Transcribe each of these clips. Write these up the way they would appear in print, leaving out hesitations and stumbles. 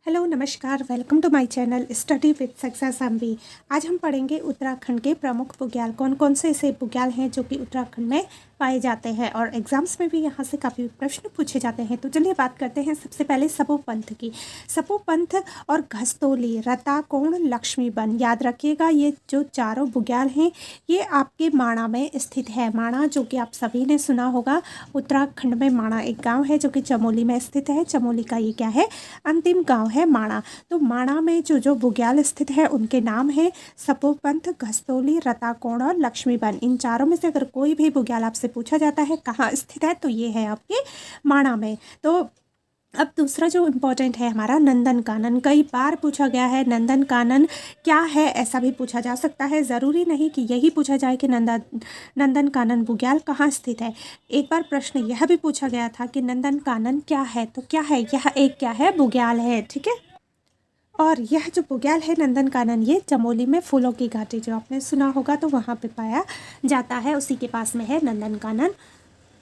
Hello नमस्कार, welcome to my channel study with success MV. आज हम पढ़ेंगे उत्तराखंड के प्रमुख बुग्याल। कौन कौन से ऐसे बुग्याल हैं जो कि उत्तराखंड में पाए जाते हैं और एग्जाम्स में भी यहाँ से काफ़ी प्रश्न पूछे जाते हैं। तो चलिए बात करते हैं सबसे पहले सपो पंथ की। सपो पंथ और घस्तोली, रताकोण, लक्ष्मीबन, याद रखिएगा ये जो चारों बुग्याल हैं ये आपके माणा में स्थित है। माणा जो कि आप सभी ने सुना होगा, उत्तराखंड में माणा एक गाँव है जो कि चमोली में स्थित है। चमोली का ये क्या है, अंतिम गाँव है माणा। तो माणा में जो बुग्याल स्थित है उनके नाम है सपोपंथ, घस्तोली, रताकोण और लक्ष्मीबन। इन चारों में से अगर कोई भी बुग्याल आपसे पूछा जाता है कहाँ स्थित है तो ये है आपके माणा में। तो अब दूसरा जो इम्पोर्टेंट है हमारा नंदन कानन। कई बार पूछा गया है नंदन कानन क्या है, ऐसा भी पूछा जा सकता है। ज़रूरी नहीं कि यही पूछा जाए कि नंदन कानन बुग्याल कहाँ स्थित है। एक बार प्रश्न यह भी पूछा गया था कि नंदन कानन क्या है, तो क्या है, यह एक क्या है, बुग्याल है। ठीक है, और यह जो बुग्याल है नंदन कानन ये चमोली में फूलों की घाटी जो आपने सुना होगा तो वहाँ पे पाया जाता है, उसी के पास में है नंदन कानन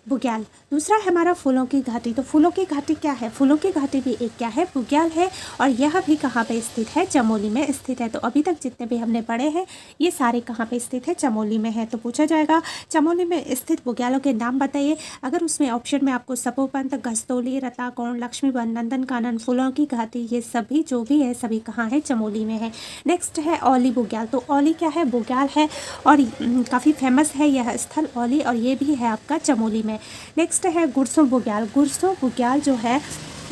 बुग्याल। दूसरा है हमारा फूलों की घाटी। तो फूलों की घाटी क्या है, फूलों की घाटी भी एक क्या है, बुग्याल है। और यह भी कहाँ पे स्थित है, चमोली में स्थित है। तो अभी तक जितने भी हमने पढ़े हैं ये सारे कहाँ पे स्थित है, चमोली में है। तो पूछा जाएगा चमोली में स्थित बुग्यालों के नाम बताइए। अगर उसमें ऑप्शन में आपको सपोपंथ, घस्तोली, रताकोण, लक्ष्मीबन, नंदन कानन, फूलों की घाटी, ये सभी जो भी है सभी कहाँ है, चमोली में है। नेक्स्ट है औली बुग्याल। तो औली क्या है, बुग्याल है और काफ़ी फेमस है यह स्थल औली, और ये भी है आपका चमोली में। नेक्स्ट है गुरसों बुग्याल। गुरसों बुग्याल जो है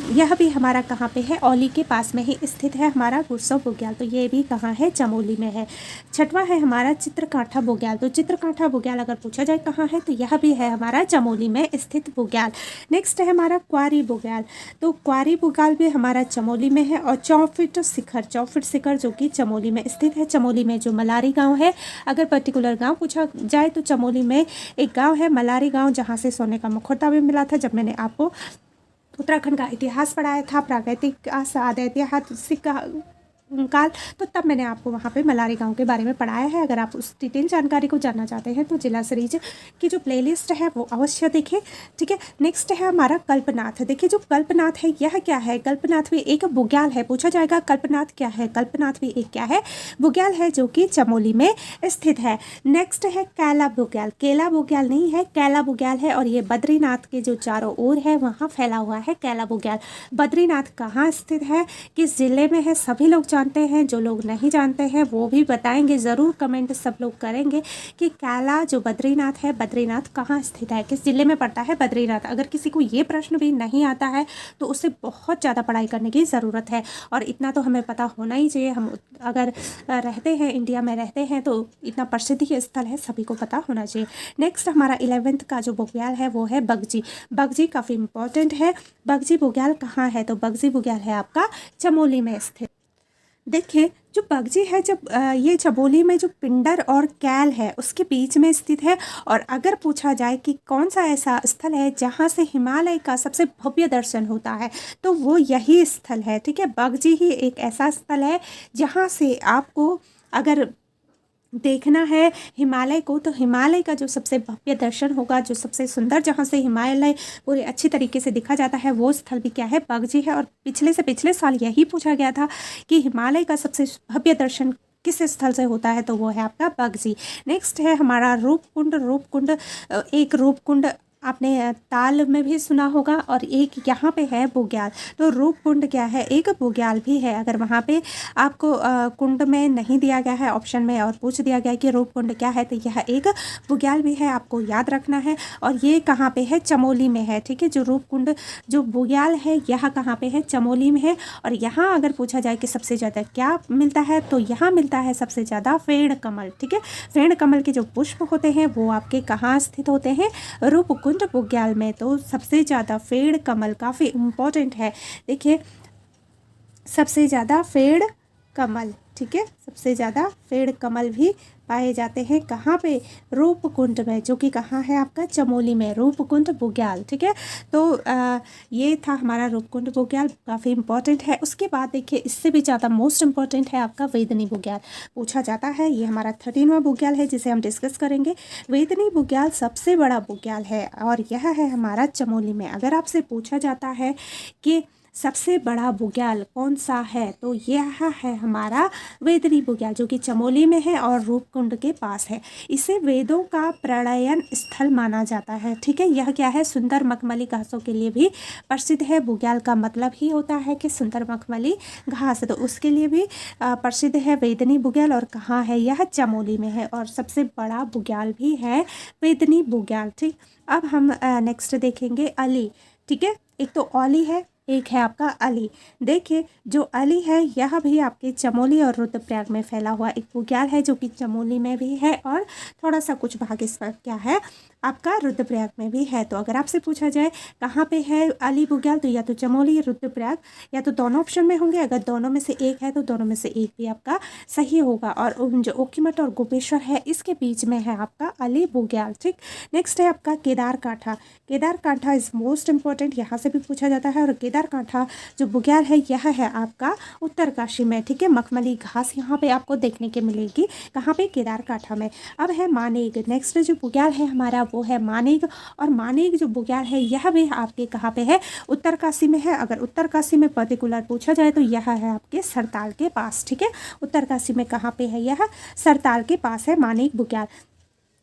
यह भी हमारा कहाँ पे है, औली के पास में ही स्थित है हमारा गुरसों बुग्याल। तो ये भी कहाँ है, चमोली में है। छठवां है हमारा चित्रकाठा बुग्याल। तो चित्रकाठा बुग्याल अगर पूछा जाए कहाँ है तो यह भी है हमारा चमोली में स्थित बुग्याल। नेक्स्ट है हमारा क्वारी बुग्याल। तो क्वारी बुग्याल भी हमारा चमोली में है। और चौफिट शिखर जो कि चमोली में स्थित है। चमोली में जो मलारी गाँव है, अगर पर्टिकुलर गाँव पूछा जाए तो चमोली में एक गाँव है मलारी गाँव, जहाँ से सोने का मुखौटा भी मिला था। जब मैंने आपको उत्तराखंड का इतिहास पढ़ाया था, प्रागैतिक ऐतिहासिक काल, तो तब मैंने आपको वहाँ पे मलारी गांव के बारे में पढ़ाया है। अगर आप उस डिटेल जानकारी को जानना चाहते हैं तो जिला सीरीज की जो प्लेलिस्ट है वो अवश्य देखें। ठीक है, नेक्स्ट है हमारा कल्पनाथ। देखिए जो कल्पनाथ है यह क्या है, कल्पनाथ भी एक बुग्याल है। पूछा जाएगा कल्पनाथ क्या है, कल्पनाथ भी एक क्या है, बुग्याल है जो कि चमोली में स्थित है। नेक्स्ट है कैला बुग्याल। केला बुग्याल नहीं है, कैला बुग्याल है, और ये बद्रीनाथ के जो चारों ओर है वहाँ फैला हुआ है कैला बुग्याल। बद्रीनाथ कहाँ स्थित है, किस जिले में है, सभी लोग जानते हैं। जो लोग नहीं जानते हैं वो भी बताएंगे, ज़रूर कमेंट सब लोग करेंगे कि कैला जो बद्रीनाथ है, बद्रीनाथ कहाँ स्थित है, किस जिले में पड़ता है बद्रीनाथ। अगर किसी को ये प्रश्न भी नहीं आता है तो उसे बहुत ज़्यादा पढ़ाई करने की ज़रूरत है, और इतना तो हमें पता होना ही चाहिए। हम अगर रहते हैं, इंडिया में रहते हैं, तो इतना प्रसिद्ध स्थल है, सभी को पता होना चाहिए। नेक्स्ट हमारा 11th का जो बुग्याल है वो है बगजी। बगजी काफ़ी इंपॉर्टेंट है। बगजी बुग्याल कहाँ है, तो बगजी बुग्याल है आपका चमोली में स्थित। देखिए जो बगजी है, जब ये चमोली में जो पिंडर और कैल है उसके बीच में स्थित है। और अगर पूछा जाए कि कौन सा ऐसा स्थल है जहाँ से हिमालय का सबसे भव्य दर्शन होता है तो वो यही स्थल है। ठीक है, बगजी ही एक ऐसा स्थल है जहाँ से आपको अगर देखना है हिमालय को, तो हिमालय का जो सबसे भव्य दर्शन होगा, जो सबसे सुंदर, जहाँ से हिमालय पूरे अच्छी तरीके से दिखा जाता है, वो स्थल भी क्या है, बगजी है। और पिछले साल यही पूछा गया था कि हिमालय का सबसे भव्य दर्शन किस स्थल से होता है, तो वो है आपका बगजी। नेक्स्ट है हमारा रूपकुंड। एक रूपकुंड आपने ताल में भी सुना होगा, और एक यहाँ पे है बुग्याल। तो रूपकुंड क्या है, एक बुग्याल भी है। अगर वहाँ पे आपको कुंड में नहीं दिया गया है ऑप्शन में और पूछ दिया गया कि रूपकुंड क्या है, तो यह एक बुग्याल भी है, आपको याद रखना है। और ये कहाँ पे है, चमोली में है। ठीक है, जो रूपकुंड जो बुग्याल है यह कहाँ पे है, चमोली में है। और यहाँ अगर पूछा जाए कि सबसे ज़्यादा क्या मिलता है, तो यहाँ मिलता है सबसे ज़्यादा फेड़ कमल। ठीक है, फेड़ कमल के जो पुष्प होते हैं वो आपके कहाँ स्थित होते हैं, रूपकुंड बुग्याल में। तो सबसे ज़्यादा फेड़ कमल काफ़ी इम्पोर्टेंट है। देखिए सबसे ज़्यादा फेड़ कमल, ठीक है, सबसे ज़्यादा फेड़ कमल भी पाए जाते हैं कहाँ पे, रूपकुंड में, जो कि कहाँ है आपका, चमोली में, रूपकुंड बुग्याल। ठीक है, तो ये था हमारा रूपकुंड बुग्याल, काफ़ी इंपॉर्टेंट है। उसके बाद देखिए इससे भी ज़्यादा मोस्ट इंपॉर्टेंट है आपका वेदनी बुग्याल, पूछा जाता है। ये हमारा 13वां बुग्याल है जिसे हम डिस्कस करेंगे। वेदनी बुग्याल सबसे बड़ा बुग्याल है और यह है हमारा चमोली में। अगर आपसे पूछा जाता है कि सबसे बड़ा बुग्याल कौन सा है? तो यह है हमारा वेदनी बुग्याल, जो कि चमोली में है और रूपकुंड के पास है। इसे वेदों का प्रलयन स्थल माना जाता है। ठीक है, यह क्या है? सुंदर मखमली घासों के लिए भी प्रसिद्ध है। बुग्याल का मतलब ही होता है कि सुंदर मखमली घास, तो उसके लिए भी प्रसिद्ध है वेदनी बुग्याल। और कहाँ है? यह चमोली में है और सबसे बड़ा बुग्याल भी है वेदनी बुग्याल। ठीक, अब हम नेक्स्ट देखेंगे अली। ठीक है, एक तो औली है, एक है आपका अली। देखिए, जो अली है यह भी आपके चमोली और रुद्रप्रयाग में फैला हुआ एक बुग्याल है, जो कि चमोली में भी है और थोड़ा सा कुछ भाग इसका क्या है आपका रुद्रप्रयाग में भी है। तो अगर आपसे पूछा जाए कहाँ पे है अली बुग्याल, तो या तो चमोली या रुद्रप्रयाग, या तो दोनों ऑप्शन में होंगे। अगर दोनों में से एक है तो दोनों में से एक भी आपका सही होगा। और जो ओखीमठ और गोपेश्वर है इसके बीच में है आपका अली बुग्याल। ठीक, नेक्स्ट है आपका Kedarkantha. Kedarkantha is most important, यहाँ से भी पूछा जाता है। और केदारकांठा जो बुग्याल है यह है आपका उत्तरकाशी में। ठीक है, मखमली घास यहाँ पे आपको देखने के मिलेगी। कहाँ पे? केदारकांठा में। अब है मानेग। नेक्स्ट जो बुग्याल है हमारा वो है मानेग। और मानेग जो बुग्याल है यह भी आपके कहाँ पे है? उत्तरकाशी में है। अगर उत्तरकाशी में पर्टिकुलर पूछा जाए तो यह है आपके सरताल के पास। ठीक है, उत्तरकाशी में कहाँ पे है? यह सरताल के पास है मानेग बुग्याल।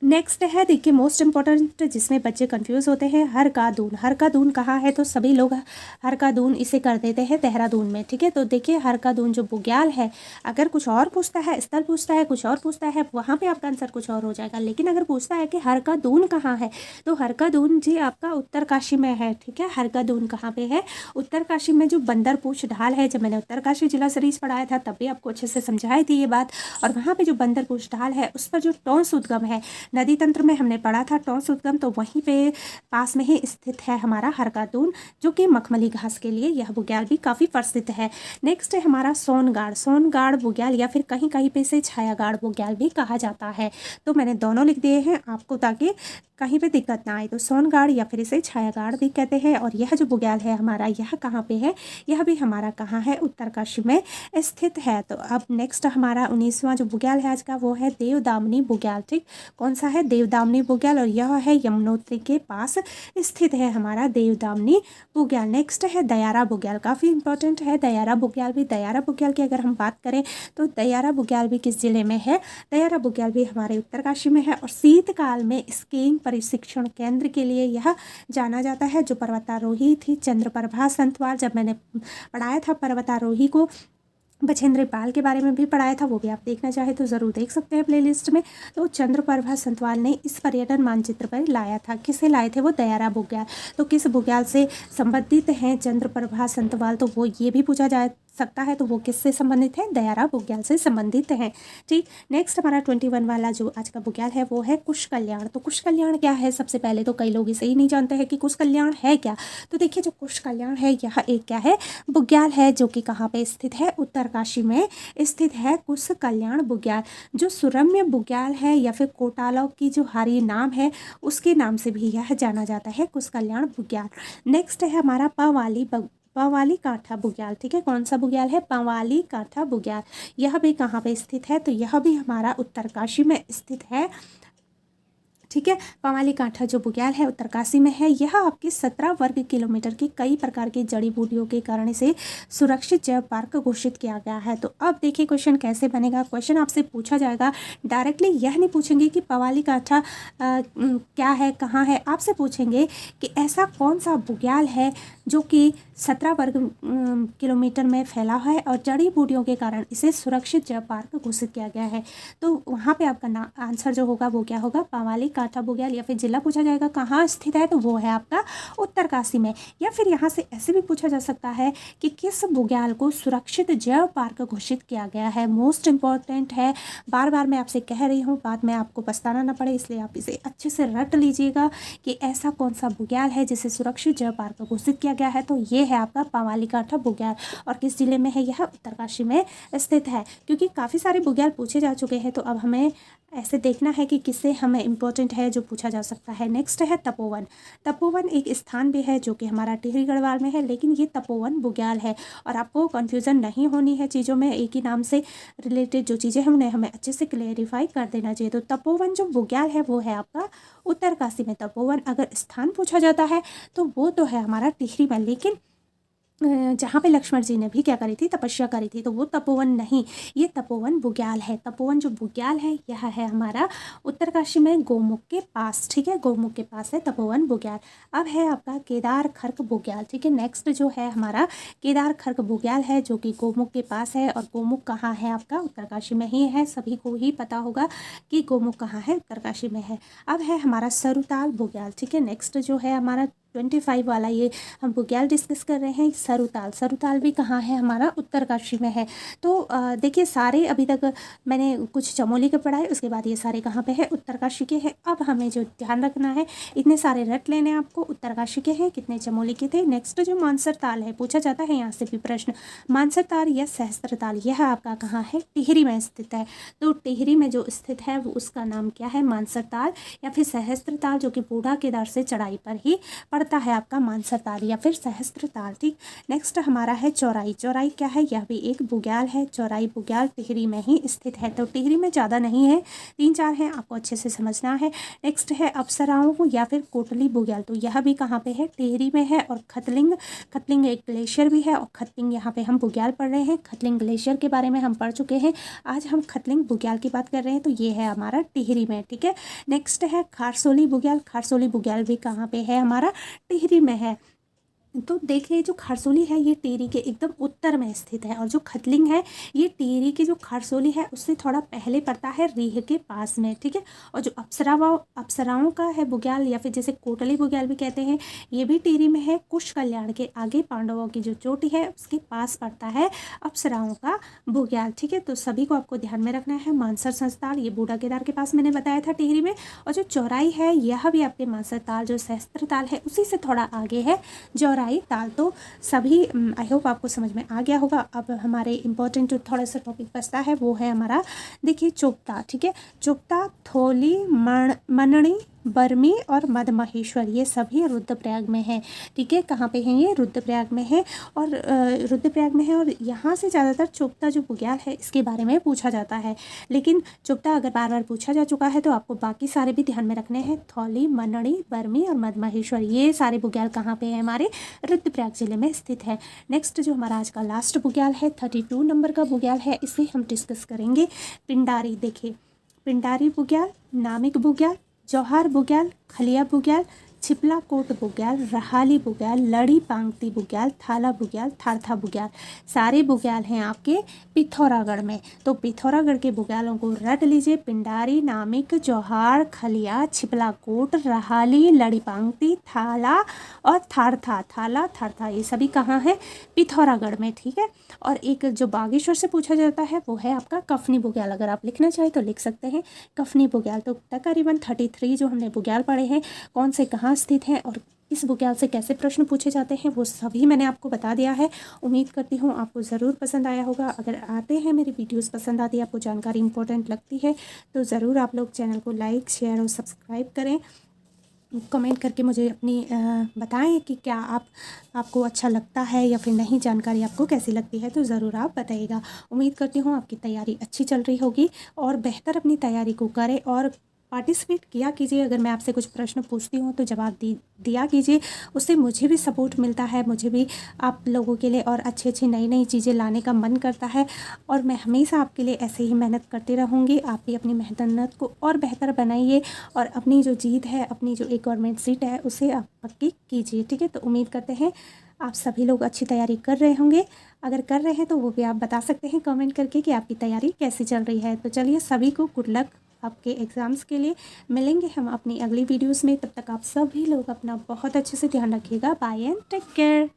नेक्स्ट है, देखिए मोस्ट इंपॉर्टेंट, जिसमें बच्चे कंफ्यूज होते हैं, हर का दून। हर का दून कहाँ है? तो सभी लोग हर का दून इसे कर देते हैं देहरादून में। ठीक है, तो देखिए हर का दून जो बुग्याल है, अगर कुछ और पूछता है, स्थल पूछता है, कुछ और पूछता है, वहाँ पे आपका आंसर कुछ और हो जाएगा। लेकिन अगर पूछता है कि हर का दून कहाँ है, तो हर का दून जी आपका उत्तरकाशी में है। ठीक है, हर का दून कहाँ पे है? उत्तरकाशी में। जो बंदरपूछ ढाल है, जब मैंने उत्तरकाशी जिला सीरीज पढ़ाया था तब भी आपको अच्छे से समझाई थी ये बात। और वहाँ पे जो बंदरपूछ ढाल है उस पर जो टोंस उद्गम है, नदी तंत्र में हमने पढ़ा था टोंस उद्गम, तो वहीं पे पास में ही स्थित है हमारा हर का दून, जो कि मखमली घास के लिए यह बुग्याल भी काफ़ी प्रसिद्ध है। नेक्स्ट है हमारा सोनगाड़। सोनगाड़ बुग्याल या फिर कहीं कहीं पे इसे छायागाड़ बुग्याल भी कहा जाता है। तो मैंने दोनों लिख दिए हैं आपको ताकि कहीं पे दिक्कत ना आए। तो सोनगाड़ या फिर इसे छायागाड़ भी कहते हैं। और यह जो बुग्याल है हमारा यह कहाँ पे है? यह भी हमारा कहाँ है? उत्तरकाशी में स्थित है। तो अब नेक्स्ट हमारा 19वां जो बुग्याल है आज का वो है देवदामनी बुग्याल। ठीक, कौन सा है? देवदामनी बुग्याल। और यह है यमुनोत्री के पास स्थित है हमारा देवदामनी बुग्याल। नेक्स्ट है दयारा बुग्याल, काफ़ी इंपॉर्टेंट है दयारा बुग्याल भी। दयारा बुग्याल की अगर हम बात करें तो दयारा बुग्याल भी किस जिले में है? दयारा बुग्याल भी हमारे उत्तरकाशी में है। और शीतकाल में स्कीइंग प्रशिक्षण केंद्र के लिए यह जाना जाता है। जो पर्वतारोही थी चंद्रप्रभा संतवाल, जब मैंने पढ़ाया था पर्वतारोही को, बछेंद्र पाल के बारे में भी पढ़ाया था, वो भी आप देखना चाहे तो ज़रूर देख सकते हैं प्लेलिस्ट में। तो चंद्रप्रभा संतवाल ने इस पर्यटन मानचित्र पर लाया था। किसे लाए थे? वो दयारा बुग्याल। तो किस बुग्याल से संबंधित हैं चंद्रप्रभा संतवाल? तो वो ये भी पूछा जा सकता है, तो वो किससे संबंधित है? दयारा बुग्याल से संबंधित हैं। ठीक, नेक्स्ट हमारा 21 वाला जो आज का बुग्याल है वो है कुश कल्याण। तो कुश कल्याण क्या है? सबसे पहले तो कई लोग इसे ही नहीं जानते हैं कि कुश कल्याण है क्या। तो देखिए जो कुश कल्याण है यह एक क्या है? बुग्याल है, जो कि कहाँ पे स्थित है? उत्तरकाशी में स्थित है कुश कल्याण बुग्याल। जो सुरम्य बुग्याल है या फिर कोटालव की जो हारी नाम है उसके नाम से भी यह जाना जाता है कुश कल्याण बुग्याल। नेक्स्ट है हमारा पंवाली कांठा बुग्याल। ठीक है, कौन सा बुग्याल है? पंवाली कांठा बुग्याल। यह भी कहाँ पे स्थित है? तो यह भी हमारा उत्तरकाशी में स्थित है। ठीक है, पंवाली कांठा जो बुग्याल है उत्तरकाशी में है। यह आपके 17 वर्ग किलोमीटर की कई प्रकार की जड़ी बूटियों के कारण इसे सुरक्षित जैव पार्क घोषित किया गया है। तो अब देखिए क्वेश्चन कैसे बनेगा। क्वेश्चन आपसे पूछा जाएगा, डायरेक्टली यह नहीं पूछेंगे कि पंवाली कांठा क्या है, कहाँ है। आपसे पूछेंगे कि ऐसा कौन सा बुग्याल है जो कि 17 वर्ग किलोमीटर में फैला है और जड़ी बूटियों के कारण इसे सुरक्षित जैव पार्क घोषित किया गया है। तो वहाँ पे आपका आंसर जो होगा वो क्या होगा? पंवाली कांठा बुग्याल। या फिर जिला पूछा जाएगा कहाँ स्थित है, तो वो है आपका उत्तरकाशी में। या फिर यहाँ से ऐसे भी पूछा जा सकता है कि किस बुग्याल को सुरक्षित जैव पार्क घोषित किया गया है। मोस्ट इंपॉर्टेंट है, बार बार मैं आपसे कह रही हूँ, बाद में आपको पछताना ना पड़े, इसलिए आप इसे अच्छे से रट लीजिएगा कि ऐसा कौन सा बुग्याल है जिसे सुरक्षित जैव पार्क घोषित किया गया है। तो ये है आपका पंवाली कांठा बुग्याल। और किस जिले में है? यह उत्तरकाशी में स्थित है। क्योंकि काफ़ी सारे बुग्याल पूछे जा चुके हैं, तो अब हमें ऐसे देखना है कि किससे हमें इम्पोर्टेंट है जो पूछा जा सकता है। नेक्स्ट है तपोवन। तपोवन एक स्थान भी है जो कि हमारा टिहरी गढ़वाल में है, लेकिन ये तपोवन बुग्याल है। और आपको कन्फ्यूज़न नहीं होनी है चीज़ों में, एक ही नाम से रिलेटेड जो चीज़ें हैं उन्हें हमें अच्छे से क्लेरिफाई कर देना चाहिए। तो तपोवन जो बुग्याल है वो है आपका उत्तरकाशी में। तपोवन अगर स्थान पूछा जाता है तो वो तो है हमारा टिहरी में, लेकिन जहाँ पे लक्ष्मण जी ने भी क्या करी थी, तपस्या करी थी। तो वो तपोवन नहीं, ये तपोवन बुग्याल है। तपोवन जो बुग्याल है यह है हमारा उत्तरकाशी में गोमुख के पास, ठीक है, गोमुख के पास है तपोवन बुग्याल। अब है आपका केदार खर्क बुग्याल, ठीक है। नेक्स्ट जो है हमारा केदार खर्क बुग्याल है जो कि गोमुख के पास है। और गोमुख कहाँ है आपका, उत्तरकाशी में ही है। सभी को ही पता होगा कि गोमुख कहाँ है, उत्तरकाशी में है। अब है हमारा सरुताल बुग्याल, ठीक है। नेक्स्ट जो है हमारा 25 वाला ये हम बुग्याल डिस्कस कर रहे हैं। सरुताल, सरुताल भी कहाँ है, हमारा उत्तरकाशी में है। तो देखिए सारे अभी तक मैंने कुछ चमोली के पढ़ा है, उसके बाद ये सारे कहाँ पे है, उत्तरकाशी के हैं। अब हमें जो ध्यान रखना है, इतने सारे रट लेने आपको, उत्तरकाशी के हैं, कितने चमोली के थे। नेक्स्ट जो मानसर ताल है, पूछा जाता है यहाँ से भी प्रश्न, मानसर ताल या सहस्त्र ताल, यह आपका कहाँ है, टिहरी में स्थित है। तो टिहरी में जो स्थित है वो उसका नाम क्या है, मानसर ताल या फिर सहस्त्र ताल, जो कि बूढ़ा केदार से चढ़ाई पर ही पड़ता है आपका मानसर ताल या फिर सहस्त्र ताल, ठीक। नेक्स्ट हमारा है चौराई। चौराई क्या है, यह भी एक बुग्याल है। चौराई बुग्याल टिहरी में ही स्थित है। तो टिहरी में ज़्यादा नहीं है, 3-4 हैं, आपको अच्छे से समझना है। नेक्स्ट है अप्सराओं या फिर कोटली बुग्याल, तो यह भी कहाँ पे है, टिहरी में है। और खतलिंग, खतलिंग एक ग्लेशियर भी है और खतलिंग यहाँ पे हम बुग्याल पढ़ रहे हैं। खतलिंग ग्लेशियर के बारे में हम पढ़ चुके हैं, आज हम खतलिंग बुग्याल की बात कर रहे हैं। तो ये है हमारा टिहरी में, ठीक है। नेक्स्ट है खारसोली बुग्याल। खारसोली बुग्याल भी कहाँ पे है, हमारा टिहरी में है। तो देखिए जो खारसोली है ये टिहरी के एकदम उत्तर में स्थित है, और जो खतलिंग है ये टिहरी की जो खारसोली है उससे थोड़ा पहले पड़ता है, रीह के पास में, ठीक है। और जो अप्सराओं का है बुग्याल या फिर जैसे कोटली बुग्याल भी कहते हैं, ये भी टिहरी में है। कुश कल्याण के आगे पांडवों की जो चोटी है उसके पास पड़ता है अप्सराओं का बुग्याल, ठीक है। तो सभी को आपको ध्यान में रखना है। मानसर संस्थान ये बूढ़ा केदार के पास मैंने बताया था टिहरी में। और जो चौराई है यह भी आपके मानसर ताल जो सहस्त्र ताल है उसी से थोड़ा आगे है चौराई ताल। तो सभी आई होप आपको समझ में आ गया होगा। अब हमारे इम्पोर्टेंट जो थोड़ा सा टॉपिक बचता है वो है हमारा, देखिए चोपता, ठीक है। चोपता, थोली, मनणी, बर्मी और मदमहेश्वर ये सभी रुद्रप्रयाग में है, ठीक है। कहाँ पे हैं ये, रुद्रप्रयाग में है। और रुद्रप्रयाग में है। और यहाँ से ज़्यादातर चोपता जो बुग्याल है इसके बारे में पूछा जाता है। लेकिन चोपता अगर बार बार पूछा जा चुका है तो आपको बाकी सारे भी ध्यान में रखने हैं। थौली, मनणी, बर्मी और मदमहेश्वर ये सारे बुग्याल कहाँ पे है, हमारे रुद्रप्रयाग जिले में स्थित है। नेक्स्ट जो हमारा आज का लास्ट बुग्याल है 32 नंबर का बुग्याल है, इसे हम डिस्कस करेंगे। पिंडारी, देखिए पिंडारी बुग्याल, नामिक बुग्याल, जौहार बुग्याल, खलिया बुग्याल, छिपला कोट बुग्याल, रहाली बुग्याल, लड़ी पांगती बुग्याल, थाला बुग्याल, थारथा बुग्याल, सारे बुग्याल हैं आपके पिथौरागढ़ में। तो पिथौरागढ़ के बुग्यालों को रट लीजिए, पिंडारी, नामिक, जौहार, खलिया, छिपला कोट, रहाली, लड़ी पांगती, थाला और थारथा। थाला, थारथा ये सभी कहाँ हैं, पिथौरागढ़ में, ठीक है। और एक जो बागेश्वर से पूछा जाता है वो है आपका कफनी बुग्याल। अगर आप लिखना चाहें तो लिख सकते हैं कफनी बुग्याल। तो तकरीबन 33 जो हमने बुग्याल पढ़े हैं, कौन से कहाँ स्थित हैं और इस बुग्याल से कैसे प्रश्न पूछे जाते हैं वो सभी मैंने आपको बता दिया है। उम्मीद करती हूँ आपको ज़रूर पसंद आया होगा। अगर आते हैं मेरी वीडियोस पसंद आती है, आपको जानकारी इंपॉर्टेंट लगती है तो ज़रूर आप लोग चैनल को लाइक, शेयर और सब्सक्राइब करें। कमेंट करके मुझे अपनी बताएं कि क्या आपको अच्छा लगता है या फिर नहीं, जानकारी आपको कैसी लगती है तो ज़रूर आप बताइएगा। उम्मीद करती हूँ आपकी तैयारी अच्छी चल रही होगी और बेहतर अपनी तैयारी को करें और पार्टिसिपेट किया कीजिए। अगर मैं आपसे कुछ प्रश्न पूछती हूँ तो जवाब दिया कीजिए, उससे मुझे भी सपोर्ट मिलता है, मुझे भी आप लोगों के लिए और अच्छी नई चीज़ें लाने का मन करता है। और मैं हमेशा आपके लिए ऐसे ही मेहनत करती रहूँगी। आप भी अपनी मेहनत को और बेहतर बनाइए और अपनी जो जीत है, अपनी जो एक गवर्नमेंट सीट है उसे आप पक्की कीजिए, ठीक है। तो उम्मीद करते हैं आप सभी लोग अच्छी तैयारी कर रहे होंगे। अगर कर रहे हैं तो वो भी आप बता सकते हैं कमेंट करके कि आपकी तैयारी कैसी चल रही है। तो चलिए सभी को गुड लक आपके एग्ज़ाम्स के लिए। मिलेंगे हम अपनी अगली वीडियोस में, तब तक आप सभी लोग अपना बहुत अच्छे से ध्यान रखिएगा। Bye and take care.